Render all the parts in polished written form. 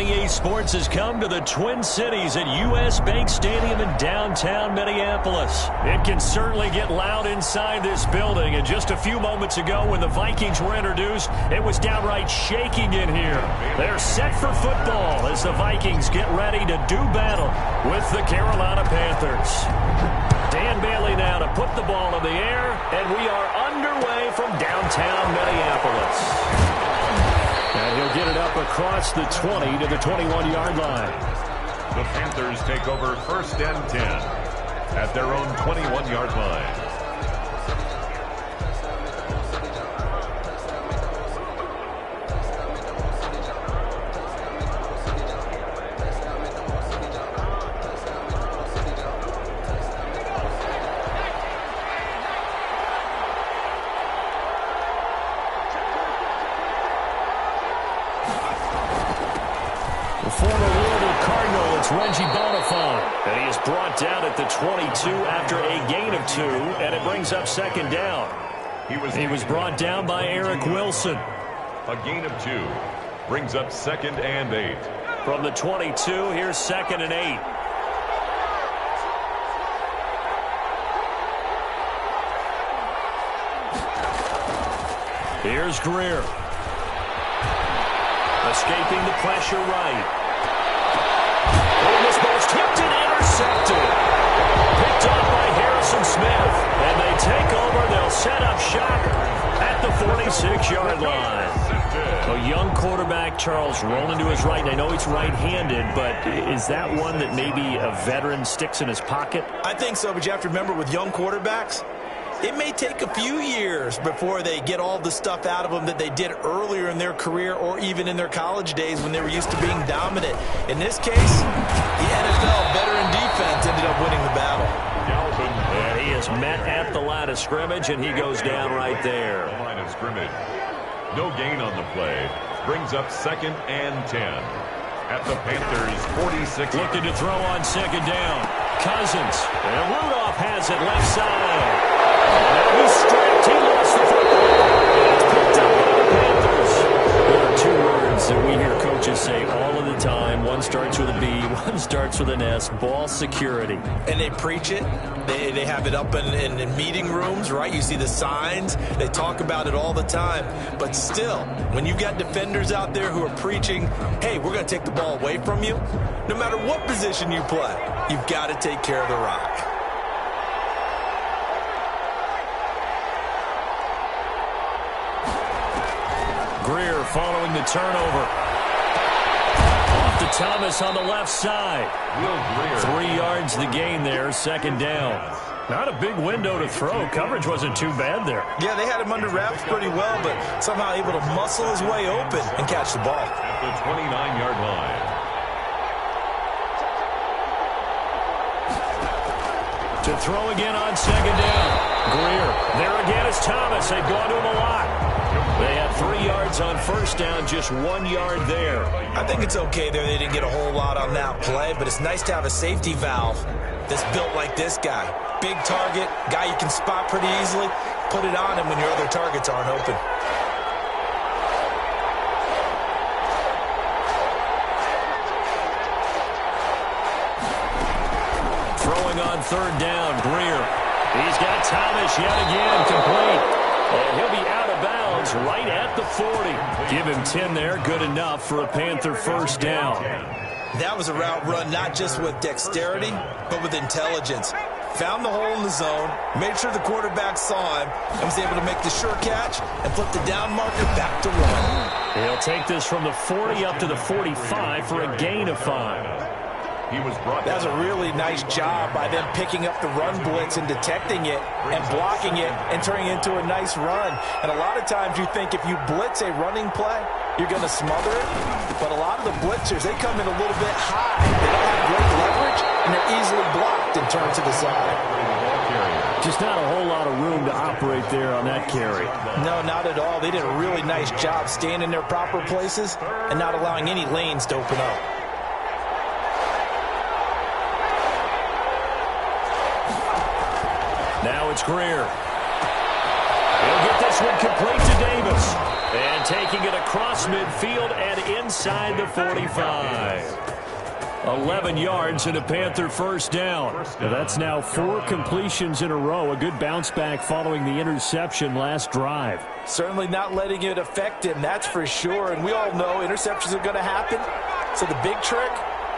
EA Sports has come to the Twin Cities at U.S. Bank Stadium in downtown Minneapolis. It can certainly get loud inside this building, and just a few moments ago when the Vikings were introduced, it was downright shaking in here. They're set for football as the Vikings get ready to do battle with the Carolina Panthers. Dan Bailey now to put the ball in the air, and we are underway from downtown Minneapolis. And he'll get it up across the 20 to the 21-yard line. The Panthers take over 1st and 10 at their own 21-yard line. And he is brought down at the 22 after a gain of 2, and it brings up 2nd down. He was brought down by Eric Wilson. A gain of 2 brings up 2nd and 8. From the 22, here's 2nd and 8. Here's Greer. Escaping the pressure right. And this ball's tipped and intercepted. Picked off by Harrison Smith. And they take over. They'll set up shop at the 46-yard line. A young quarterback, Charles, rolling to his right. And I know he's right-handed, but is that one that maybe a veteran sticks in his pocket? I think so, but you have to remember with young quarterbacks, it may take a few years before they get all the stuff out of them that they did earlier in their career or even in their college days when they were used to being dominant. In this case, the NFL veteran defense ended up winning the battle. And he is met at the line of scrimmage, and he goes down right there. Line of scrimmage. No gain on the play. Brings up 2nd and 10 at the Panthers' 46. Looking to throw on 2nd down. Cousins. And Rudolph has it left side. Now he's stripped. He lost the football. It's picked up by the Panthers. There are 2 words that we hear coaches say all of the time. One starts with a B, one starts with an S. Ball security. And they preach it. They have it up in meeting rooms, right? You see the signs. They talk about it all the time. But still, when you've got defenders out there who are preaching, hey, we're going to take the ball away from you, no matter what position you play, you've got to take care of the rock. Greer following the turnover. Off to Thomas on the left side. 3 yards the gain there, 2nd down. Not a big window to throw. Coverage wasn't too bad there. Yeah, they had him under wraps pretty well, but somehow able to muscle his way open and catch the ball. At the 29-yard line. To throw again on 2nd down. Greer. There again is Thomas. They've gone to him a lot. They had 3 yards on 1st down, just 1 yard there. I think it's okay there. They didn't get a whole lot on that play, but it's nice to have a safety valve that's built like this guy. Big target, guy you can spot pretty easily. Put it on him when your other targets aren't open. Throwing on 3rd down, Greer. He's got Thomas yet again, complete. And he'll be out of bounds right at the 40. Give him 10 there, good enough for a Panther 1st down. That was a route run not just with dexterity, but with intelligence. Found the hole in the zone, made sure the quarterback saw him, and was able to make the sure catch and flip the down marker back to 1. He'll take this from the 40 up to the 45 for a gain of 5. That was a really nice job by them picking up the run blitz and detecting it and blocking it and turning it into a nice run. And a lot of times you think if you blitz a running play, you're going to smother it. But a lot of the blitzers, they come in a little bit high. They don't have great leverage, and they're easily blocked and turned to the side. Just not a whole lot of room to operate there on that carry. No, not at all. They did a really nice job staying in their proper places and not allowing any lanes to open up. Now it's Greer. He'll get this one complete to Davis. And taking it across midfield and inside the 45. 11 yards and a Panther first down. Now that's now 4 completions in a row. A good bounce back following the interception last drive. Certainly not letting it affect him, that's for sure. And we all know interceptions are going to happen. So the big trick,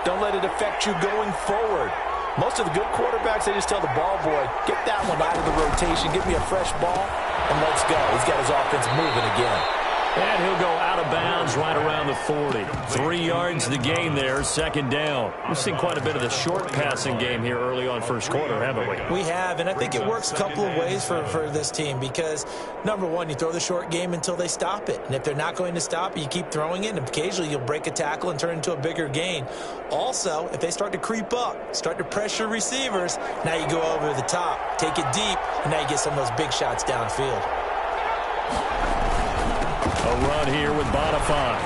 don't let it affect you going forward. Most of the good quarterbacks, they just tell the ball boy, get that one out of the rotation, give me a fresh ball, and let's go. He's got his offense moving again. And he'll go out of bounds right around the 40. 3 yards the gain there, second down. We've seen quite a bit of the short passing game here early on first quarter, haven't we? We have, and I think it works a couple of ways for this team because, number one, you throw the short game until they stop it. And if they're not going to stop it, you keep throwing it, and occasionally you'll break a tackle and turn it into a bigger gain. Also, if they start to creep up, start to pressure receivers, now you go over the top, take it deep, and now you get some of those big shots downfield. A run here with Bonifant.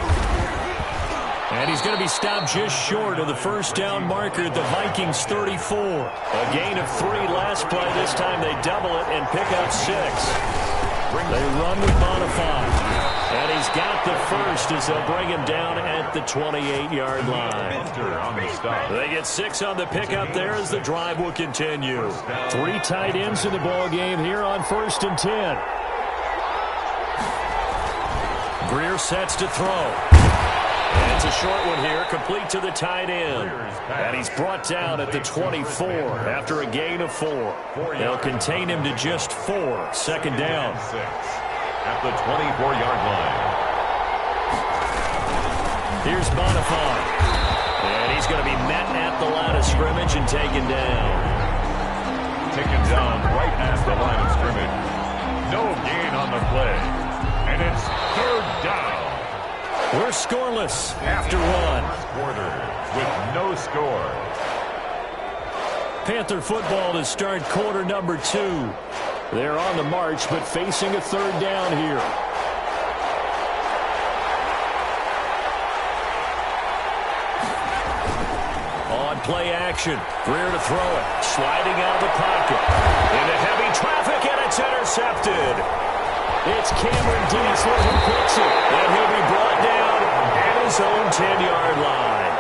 And he's going to be stopped just short of the first down marker at the Vikings 34. A gain of 3 last play. This time they double it and pick up 6. They run with Bonifant. And he's got the first as they'll bring him down at the 28-yard line. They get 6 on the pickup there as the drive will continue. 3 tight ends in the ball game here on 1st and 10. Greer sets to throw. And it's a short one here, complete to the tight end. And he's brought down at the 24 after a gain of 4. They'll contain him to just 4. Second down. At the 24-yard line. Here's Bonifant. And he's going to be met at the line of scrimmage and taken down. Taken down right at the line of scrimmage. No gain on the play. And it's 3rd down. We're scoreless after 1. Quarter with no score. Panther football to start quarter number 2. They're on the march, but facing a 3rd down here. On play action. Greer to throw it. Sliding out of the pocket. Into heavy traffic, and it's intercepted. It's Cameron Dinsler who picks it, and he'll be brought down at his own 10-yard line.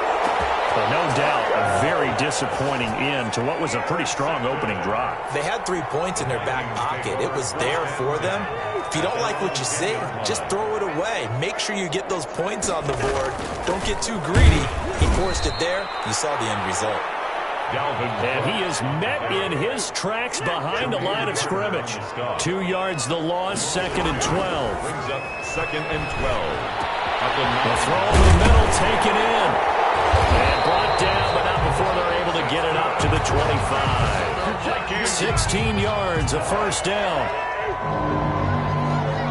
But no doubt, a very disappointing end to what was a pretty strong opening drive. They had 3 points in their back pocket. It was there for them. If you don't like what you see, just throw it away. Make sure you get those points on the board. Don't get too greedy. He forced it there. You saw the end result. And he is met in his tracks behind the line of scrimmage. 2 yards the loss, 2nd and 12. Brings up 2nd and 12. The throw in the middle taken in. And brought down, but not before they're able to get it up to the 25. 16 yards, a first down.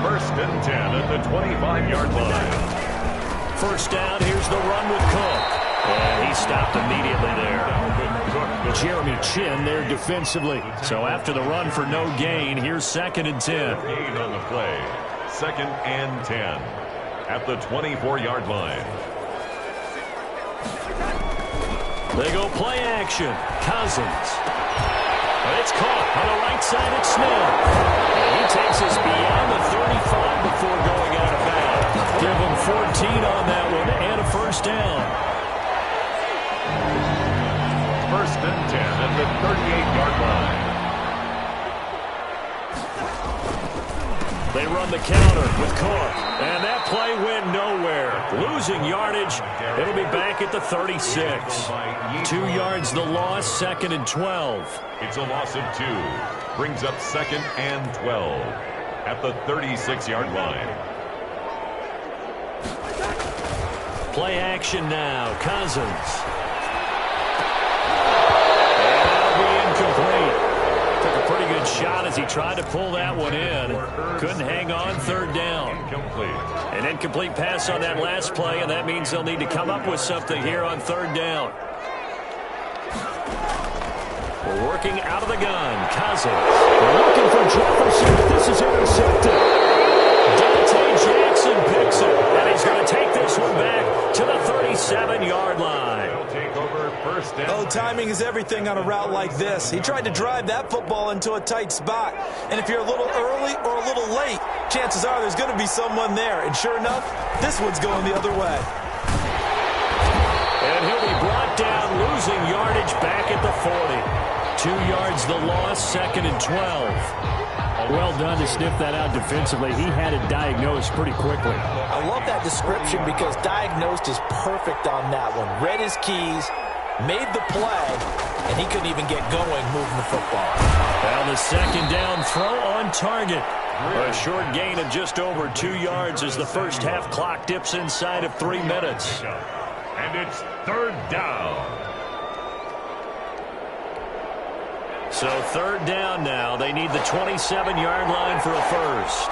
1st and 10 at the 25-yard line. First down, here's the run with Cook. And he stopped immediately there. Jeremy Chin there defensively. So after the run for no gain, here's 2nd and 10. Gain on the play. 2nd and 10 at the 24-yard line. They go play action. Cousins. And it's caught on the right side at Smith. And he takes us beyond the 35 before going out of bounds. Give him 14 on that one and a first down. 1st and 10 at the 38-yard line. They run the counter with Cook. And that play went nowhere. Losing yardage. It'll be back at the 36. 2 yards the loss, 2nd and 12. It's a loss of 2. Brings up 2nd and 12 at the 36-yard line. Play action now. Cousins. Incomplete. Took a pretty good shot as he tried to pull that one in. Couldn't hang on, 3rd down. Incomplete. An incomplete pass on that last play, and that means they'll need to come up with something here on 3rd down. We're working out of the gun. Cousins. They're looking for Jefferson, but this is intercepted. Dante Jackson picks it, and he's going to take this one back to the 37-yard line. They'll take over 1st and... Oh, timing is everything on a route like this. He tried to drive that football into a tight spot. And if you're a little early or a little late, chances are there's going to be someone there. And sure enough, this one's going the other way. And he'll be brought down 40. 2 yards the loss, 2nd and 12. Well done to sniff that out defensively. He had it diagnosed pretty quickly. I love that description because diagnosed is perfect on that one. Read his keys, made the play, and he couldn't even get going moving the football. Well, the 2nd down throw on target. A short gain of just over 2 yards as the first half clock dips inside of 3 minutes. And it's 3rd down. So 3rd down now. They need the 27-yard line for a first.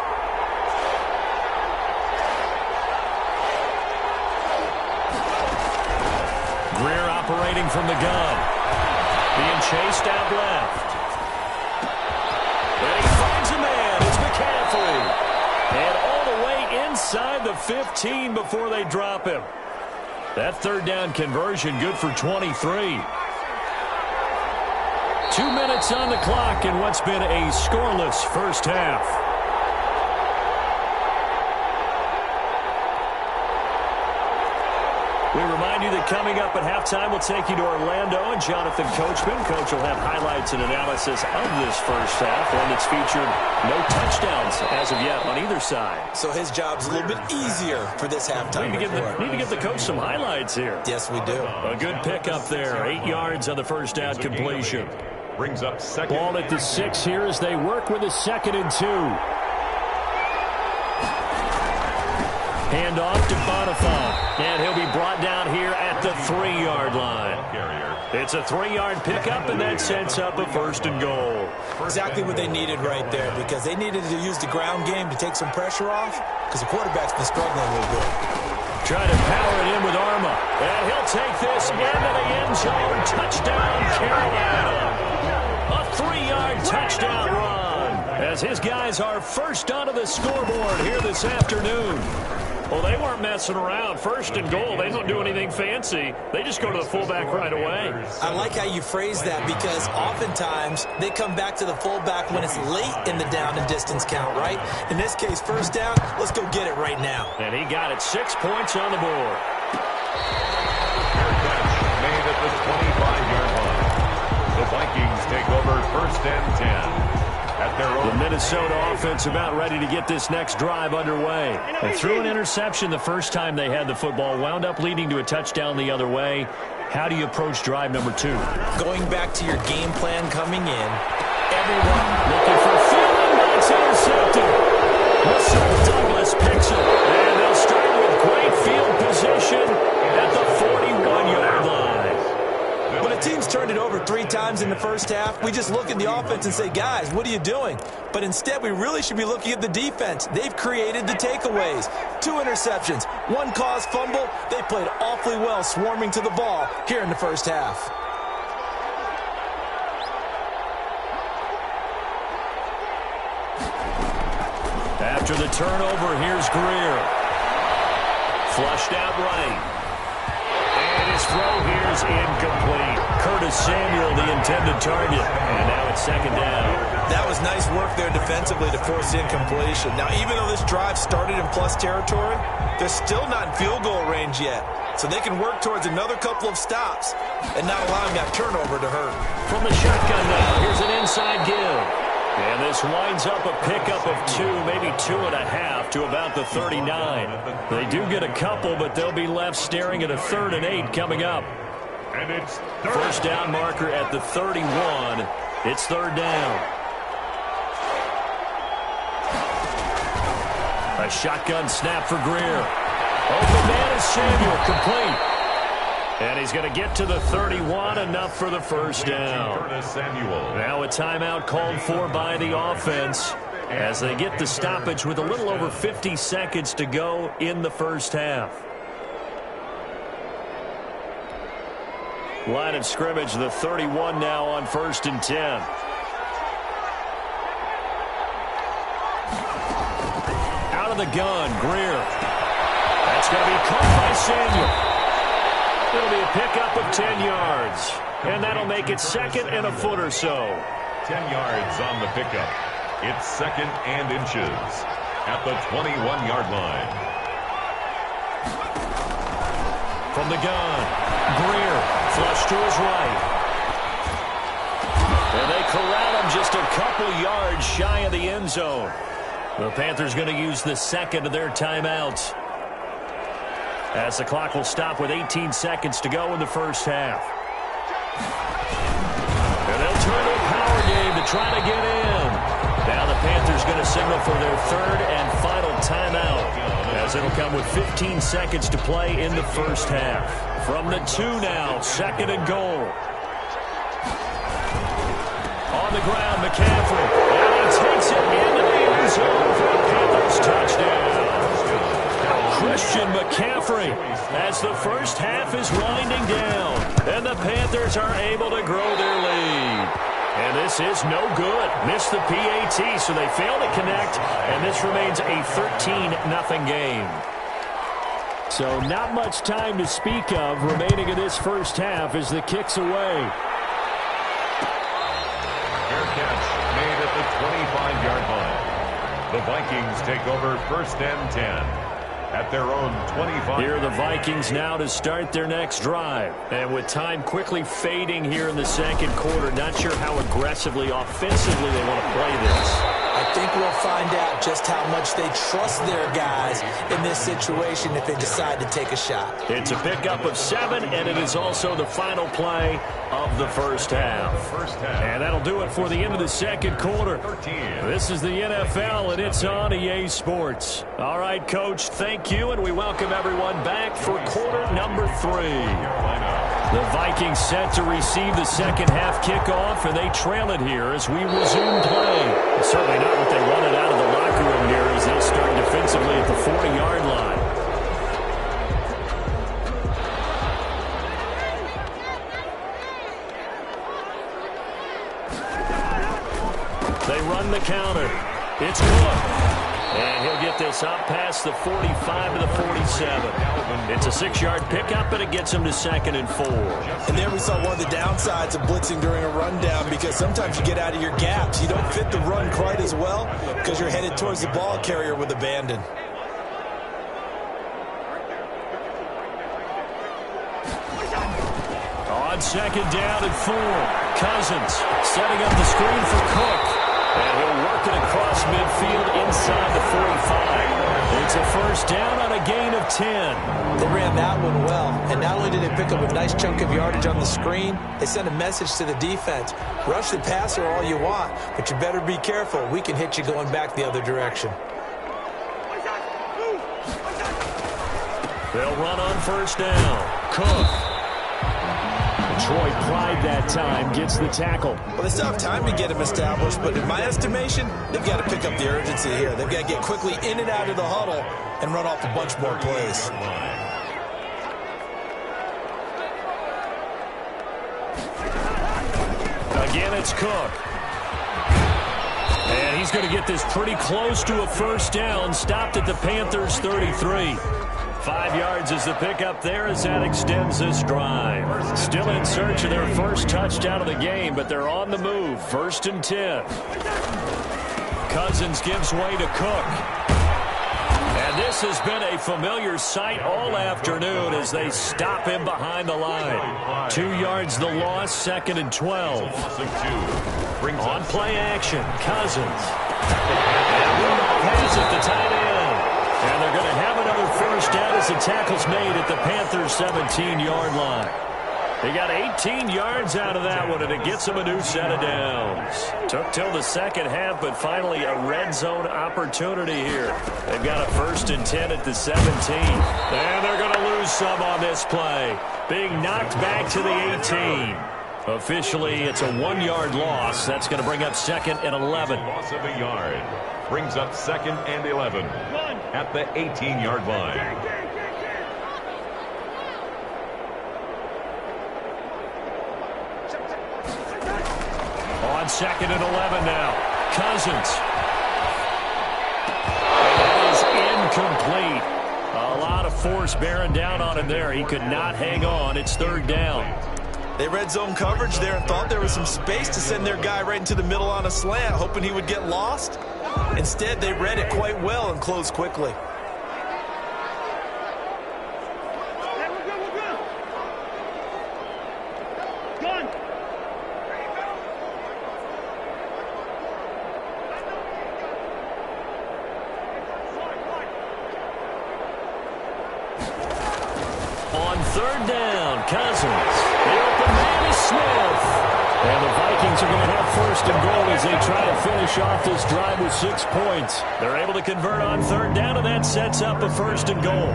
Greer operating from the gun. Being chased out left. And he finds a man. It's McCaffrey. And all the way inside the 15 before they drop him. That 3rd down conversion good for 23. 2 minutes on the clock in what's been a scoreless first half. We remind you that coming up at halftime, we'll take you to Orlando and Jonathan Coachman. Coach will have highlights and analysis of this first half, one that's featured no touchdowns as of yet on either side. So his job's a little bit easier for this halftime. Need to give the coach some highlights here. Yes, we do. A good pickup there. 8 yards on the first down completion. Brings up 2nd. Ball at the 6 here as they work with a 2nd and 2. Hand off to Bonifant. And he'll be brought down here at the 3-yard line. It's a 3-yard pickup, and that sets up a 1st and goal. Exactly what they needed right there, because they needed to use the ground game to take some pressure off, because the quarterback's been struggling a little bit. Trying to power it in with Arma. And he'll take this into the end zone. Touchdown, Carolina. A 3-yard touchdown run as his guys are first onto the scoreboard here this afternoon. Well, they weren't messing around. 1st and goal. They don't do anything fancy. They just go to the fullback right away. I like how you phrase that because oftentimes they come back to the fullback when it's late in the down and distance count, right? In this case, 1st down, let's go get it right now. And he got it. 6 points on the board. Made at the 25-yard line. The Vikings take over 1st and 10. The Minnesota offense about ready to get this next drive underway. They threw an interception the first time they had the football, wound up leading to a touchdown the other way. How do you approach drive number 2? Going back to your game plan coming in, everyone looking for Fielding, but it's intercepted. Russell Douglas picks it, and they'll start with great field position at the 41-yard line. When a team's turned it over 3 times in the first half, we just look at the offense and say, guys, what are you doing? But instead, we really should be looking at the defense. They've created the takeaways. 2 interceptions, 1 caused fumble. They played awfully well swarming to the ball here in the first half. After the turnover, here's Greer. Flushed out right. And his throw here is incomplete. Curtis Samuel, the intended target. And now it's 2nd down. That was nice work there defensively to force incompletion. Now, even though this drive started in plus territory, they're still not in field goal range yet. So they can work towards another couple of stops and not allowing that turnover to hurt. From the shotgun now, here's an inside give. And this winds up a pickup of 2, maybe 2.5 to about the 39. They do get a couple, but they'll be left staring at a 3rd and 8 coming up. And it's 1st down marker at the 31. It's 3rd down. A shotgun snap for Greer. Open man is Samuel, complete. And he's going to get to the 31, enough for the 1st down. Now a timeout called for by the offense as they get the stoppage with a little over 50 seconds to go in the first half. Line of scrimmage, the 31 now on 1st and 10. Out of the gun, Greer. That's going to be caught by Samuel. It'll be a pickup of 10 yards. And that'll make it 2nd and a foot or so. 10 yards on the pickup. It's 2nd and inches at the 21-yard line. From the gun, Greer, flush to his right. a couple yards shy of the end zone. The Panthers going to use the second of their timeouts, as the clock will stop with 18 seconds to go in the first half. And they'll turn to a power game to try to get in. Now the Panthers going to signal for their third and final timeout, as it'll come with 15 seconds to play in the first half. From the 2 now, second and goal. On the ground, McCaffrey. And he takes it into the end zone for a Panthers touchdown. Christian McCaffrey, as the first half is winding down, and the Panthers are able to grow their lead. And this is no good. Missed the PAT, so they fail to connect, and this remains a 13-0 game. So not much time to speak of remaining in this first half as the kick's away. Fair catch made at the 25-yard line. The Vikings take over first and 10. At their own 25. Here are the Vikings now to start their next drive. And with time quickly fading here in the second quarter, not sure how aggressively, offensively they want to play this. I think we'll find out just how much they trust their guys in this situation if they decide to take a shot. It's a pickup of 7, and it is also the final play of the first half. And that'll do it for the end of the second quarter. This is the NFL, and it's on EA Sports. All right, Coach, thank you, and we welcome everyone back for quarter number 3. The Vikings set to receive the second half kickoff, and they trail it here as we resume play. It's certainly not what they wanted out of the locker room here as they'll start defensively at the 40-yard line. They run the counter. It's Cook. And he'll get this up past the 45 to the 47. It's a 6-yard pickup, and it gets him to 2nd and 4. And there we saw one of the downsides of blitzing during a rundown, because sometimes you get out of your gaps. You don't fit the run quite as well because you're headed towards the ball carrier with abandon. On 2nd down and 4, Cousins setting up the screen for Cook. And he'll work it across midfield inside the 45. It's a first down on a gain of 10. They ran that one well, and not only did they pick up a nice chunk of yardage on the screen, they sent a message to the defense. Rush the passer all you want, but you better be careful. We can hit you going back the other direction. They'll run on first down. Cook. Troy Pride that time gets the tackle. Well, they still have time to get him established, but in my estimation, they've got to pick up the urgency here. They've got to get quickly in and out of the huddle and run off a bunch more plays. Again, it's Cook. And he's going to get this pretty close to a first down, stopped at the Panthers' 33. 5 yards is the pickup there as that extends this drive. Still in search of their first touchdown of the game, but they're on the move. 1st and 10. Cousins gives way to Cook. And this has been a familiar sight all afternoon as they stop him behind the line. 2 yards the loss, 2nd and 12. On play action, Cousins. And Rudolph has it, the tight end. And they're going to have another first down as the tackle's made at the Panthers' 17-yard line. They got 18 yards out of that one, and it gets them a new set of downs. Took till the second half, but finally a red zone opportunity here. They've got a 1st and 10 at the 17. And they're going to lose some on this play. Being knocked back to the 18. Officially, it's a 1-yard loss. That's going to bring up 2nd and 11. Loss of a yard brings up 2nd and 11 at the 18-yard line. On 2nd and 11 now. Cousins. And that is incomplete. A lot of force bearing down on him there. He could not hang on. It's 3rd down. They read zone coverage there and thought there was some space to send their guy right into the middle on a slant, hoping he would get lost. Instead, they read it quite well and closed quickly. Third down, Cousins. The open man is Smith. And the Vikings are going to have first and goal as they try to finish off this drive with 6 points. They're able to convert on third down, and that sets up a first and goal.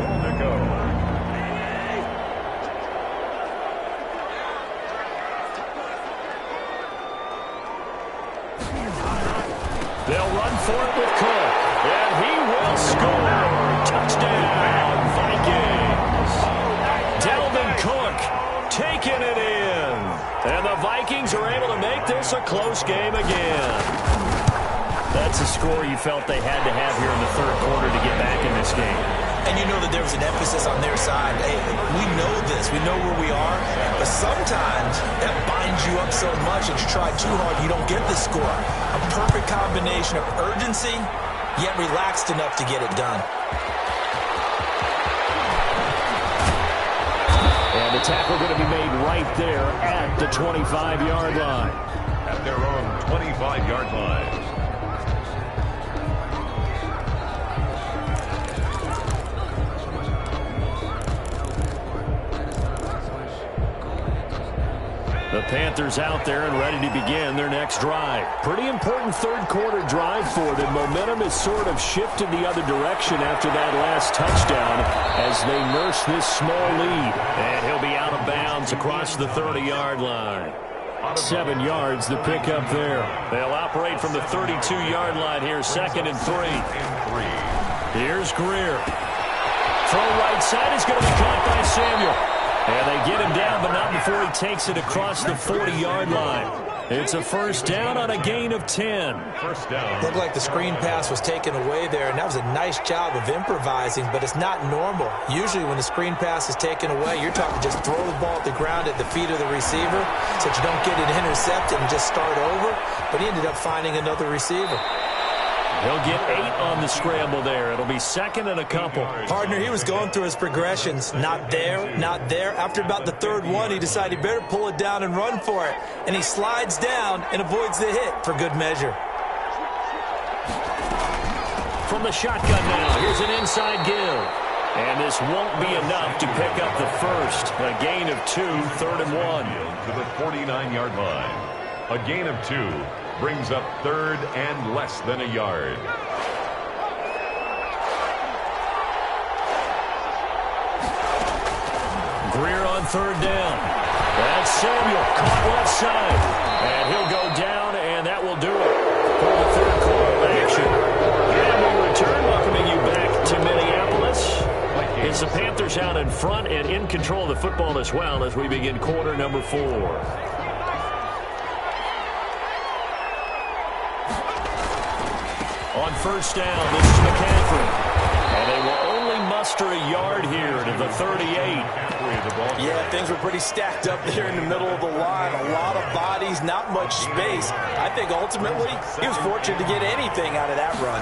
They'll run for it with Cook, and he will score. Touchdown, Vikings. Dalvin Cook taking it in. And the Vikings are able to make this a close game again. That's a score you felt they had to have here in the third quarter to get back in this game. And you know that there was an emphasis on their side. Hey, we know this. We know where we are. But sometimes that binds you up so much that you try too hard, you don't get the score. A perfect combination of urgency, yet relaxed enough to get it done. And the tackle going to be made right there at the 25-yard line. At their own 25-yard line. The Panthers out there and ready to begin their next drive. Pretty important third quarter drive for them. Momentum has sort of shifted the other direction after that last touchdown as they nurse this small lead. And he'll be out of bounds across the 30-yard line. 7 yards the pickup there. They'll operate from the 32-yard line here, 2nd and 3. Here's Greer. Throw right side is going to be caught by Samuel. And they get him down, but not before he takes it across the 40-yard line. It's a first down on a gain of 10. First down. Looked like the screen pass was taken away there, and that was a nice job of improvising, but it's not normal. Usually when the screen pass is taken away, you're talking just throw the ball at the ground at the feet of the receiver so that you don't get it intercepted and just start over. But he ended up finding another receiver. He'll get 8 on the scramble there. It'll be 2nd and a couple. Partner, he was going through his progressions. Not there, not there. After about the third one, he decided he better pull it down and run for it. And he slides down and avoids the hit for good measure. From the shotgun now, here's an inside give. And this won't be enough to pick up the first. A gain of 2, 3rd and 1. To the 49-yard line. A gain of 2. Brings up 3rd and less than a yard. Greer on 3rd down. That's Samuel, caught left side. And he'll go down, and that will do it for the third quarter action. And we return, welcoming you back to Minneapolis. It's the Panthers out in front and in control of the football as well as we begin quarter number 4. On first down, this is McCaffrey. And they will only muster a yard here to the 38. Yeah, things were pretty stacked up there in the middle of the line. A lot of bodies, not much space. I think ultimately he was fortunate to get anything out of that run.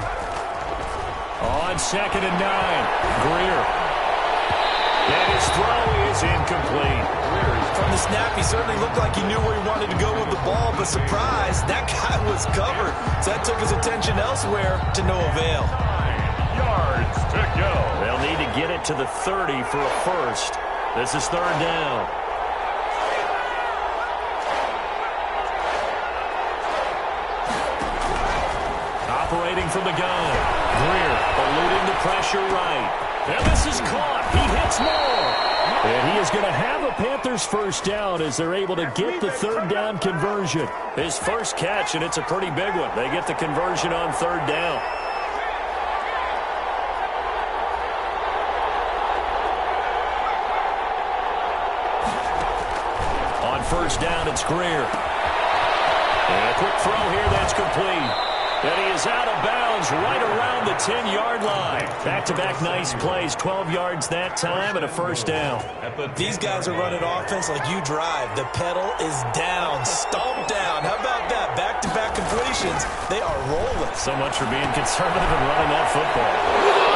On 2nd and 9, Greer. And his throw is incomplete. From the snap, he certainly looked like he knew where he wanted to go with the ball, but surprise, that guy was covered. So that took his attention elsewhere to no avail. 9 yards to go. They'll need to get it to the 30 for a first. This is 3rd down. Operating from the gun. Greer eluding the pressure right. And this is caught. He hits more. And he is going to have a Panthers first down as they're able to get the 3rd down conversion. His first catch, and it's a pretty big one. They get the conversion on 3rd down. On first down, it's Greer. And a quick throw here that's complete. And he is out of bounds right around the 10-yard line. Back-to-back nice plays, 12 yards that time and a first down. These guys are running offense like you drive. The pedal is down, stomp down. How about that? Back-to-back completions. They are rolling. So much for being conservative and running that football.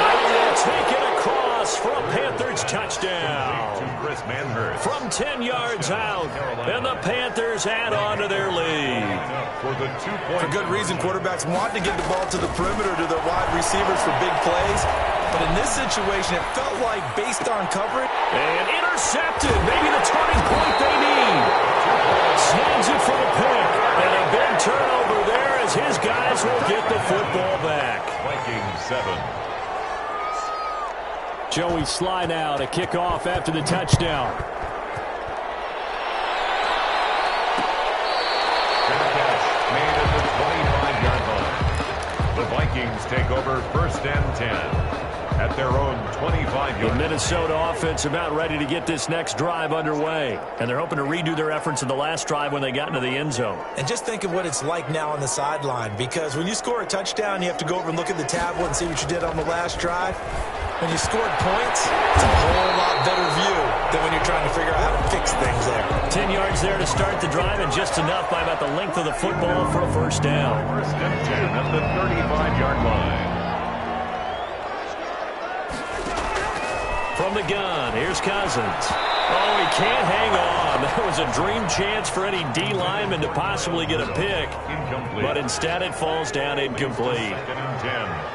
And they'll take it across for a Panthers touchdown. From 10 yards out, and the Panthers add on to their lead. For good reason, quarterbacks want to get the ball to the perimeter to their wide receivers for big plays. But in this situation, it felt like based on coverage. And intercepted. Maybe the turning point they need. Snags it for the pick. And a big turnover there as his guys will get the football back. Vikings 7. Joey Sly now to kick off after the touchdown. Made at the 25-yard line. The Vikings take over first and 10 at their own 25-yard line. The Minnesota offense about ready to get this next drive underway. And they're hoping to redo their efforts in the last drive when they got into the end zone. And just think of what it's like now on the sideline, because when you score a touchdown, you have to go over and look at the tablet and see what you did on the last drive. When you scored points, it's a whole lot better view than when you're trying to figure out how to fix things there. 10 yards there to start the drive, and just enough by about the length of the football for a first down. First and 10 at the 35-yard line. From the gun, here's Cousins. Oh, he can't hang on. That was a dream chance for any D lineman to possibly get a pick. Incomplete. But instead it falls down incomplete. Second and 10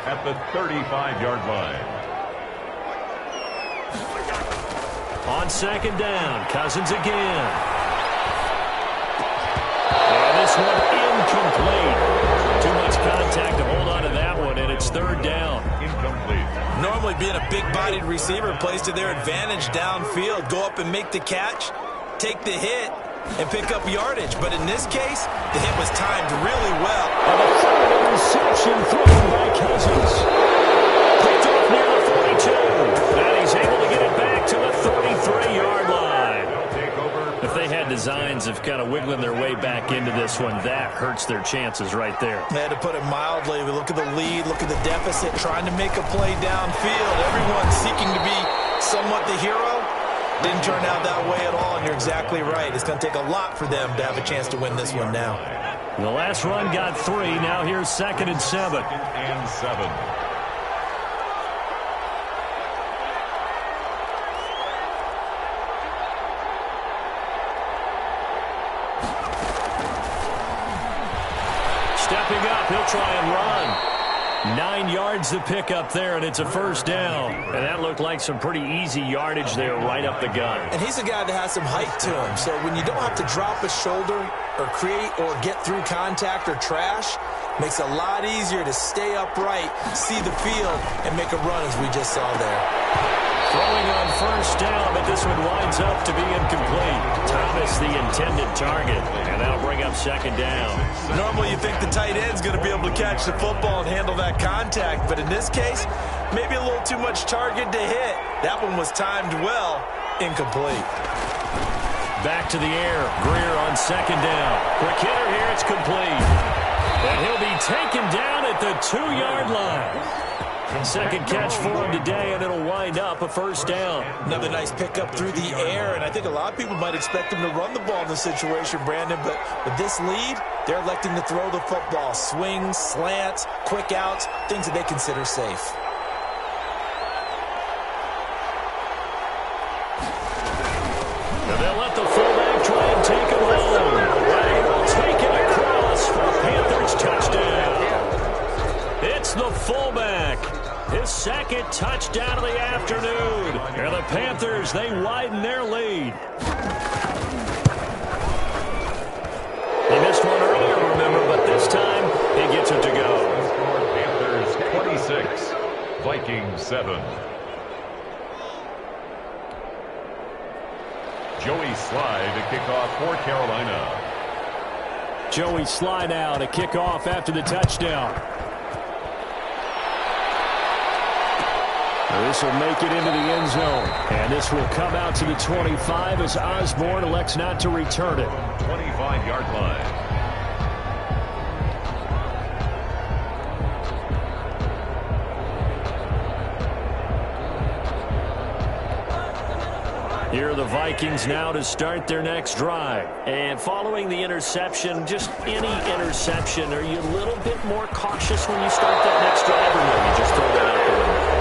at the 35-yard line. On second down, Cousins again. And this one incomplete. Too much contact to hold on to that one, and it's third down. Incomplete. Normally being a big-bodied receiver plays to their advantage downfield. Go up and make the catch, take the hit, and pick up yardage. But in this case, the hit was timed really well. And a third interception thrown by Cousins. Picked off near the 42. And he's able to get it back to the 33-yard line. If they had designs of kind of wiggling their way back into this one, that hurts their chances right there. They had to put it mildly. We look at the lead, look at the deficit, trying to make a play downfield. Everyone seeking to be somewhat the hero. Didn't turn out that way at all, and you're exactly right. It's going to take a lot for them to have a chance to win this one now. The last run got 3. Now here's second and 7. Second and 7. Stepping up, he'll try and run. 9 yards to pick up there, and it's a first down. And that looked like some pretty easy yardage there right up the gut. And he's a guy that has some height to him, so when you don't have to drop a shoulder or create or get through contact or trash, makes it a lot easier to stay upright, see the field, and make a run as we just saw there. Throwing on first down, but this one winds up to be incomplete. Thomas, the intended target, and that'll bring up second down. Normally you think the tight end's going to be able to catch the football and handle that contact, but in this case, maybe a little too much target to hit. That one was timed well, incomplete. Back to the air, Greer on second down. Quick hitter here, it's complete. And he'll be taken down at the 2-yard line. Second catch for him today, and it'll wind up a first down. Another nice pickup through the air, and I think a lot of people might expect him to run the ball in this situation, Brandon, but with this lead, they're electing to throw the football. Swings, slants, quick outs, things that they consider safe. And they'll let the fullback try and take him home. Ray will take it across for a Panthers touchdown. It's the fullback. His second touchdown of the afternoon. And the Panthers, they widen their lead. He missed one earlier, remember, but this time he gets it to go. Panthers 26, Vikings 7. Joey Sly to kick off for Carolina. Joey Sly now to kick off after the touchdown. This will make it into the end zone. And this will come out to the 25 as Osborne elects not to return it. 25-yard line. Here are the Vikings now to start their next drive. And following the interception, just any interception, are you a little bit more cautious when you start that next drive, or no? You just throw that out the window?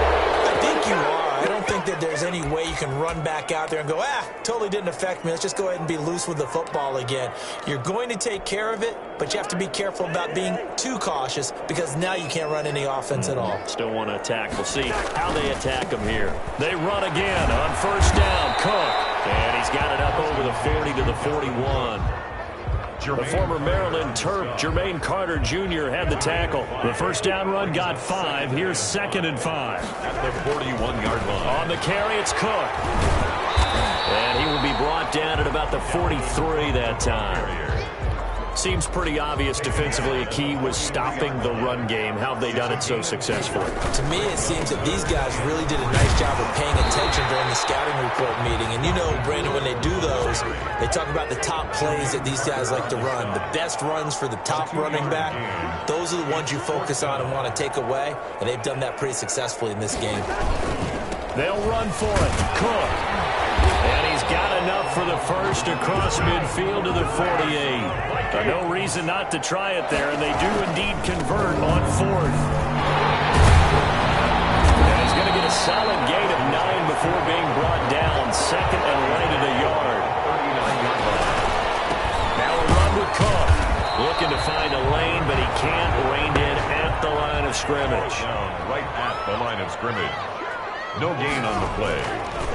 I think you are. I don't think think that there's any way you can run back out there and go, totally didn't affect me. Let's just go ahead and be loose with the football again. You're going to take care of it, but you have to be careful about being too cautious because now you can't run any offense at all. Still want to attack. We'll see how they attack him here. They run again on first down. Cook. And he's got it up over the 40 to the 41. The former Maryland Terp, Jermaine Carter Jr. had the tackle. The first down run got 5. Here's 2nd and 5. At the 41-yard line. On the carry, it's Cook. And he will be brought down at about the 43 that time. Seems pretty obvious defensively a key was stopping the run game. How have they done it so successfully? To me, it seems that these guys really did a nice job of paying attention during the scouting report meeting. And you know, Brandon, when they do those, they talk about the top plays that these guys like to run. The best runs for the top running back, those are the ones you focus on and want to take away. And they've done that pretty successfully in this game. They'll run for it. Cook. And he's got enough for the first across midfield to the 48. No reason not to try it there, and they do indeed convert on 4th. And he's going to get a solid gain of 9 before being brought down. 2nd and right at a yard. 39-yard line. Now a run with Cook. Looking to find a lane, but he can't. Reined in at the line of scrimmage. Right at the line of scrimmage. No gain on the play.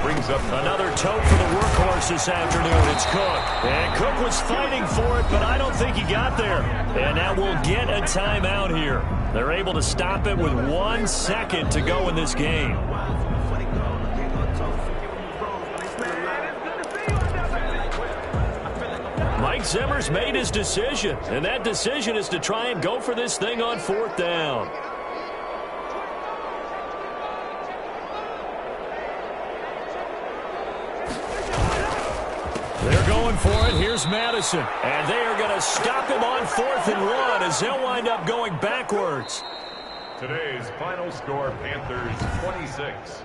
Brings up another tote for the workhorse this afternoon. It's Cook. And Cook was fighting for it, but I don't think he got there. And now we'll get a timeout here. They're able to stop it with 1 second to go in this game. Mike Zimmer's made his decision, and that decision is to try and go for this thing on 4th down. They're going for it. Here's Madison. And they are going to stop him on 4th and 1 as they'll wind up going backwards. Today's final score, Panthers 26,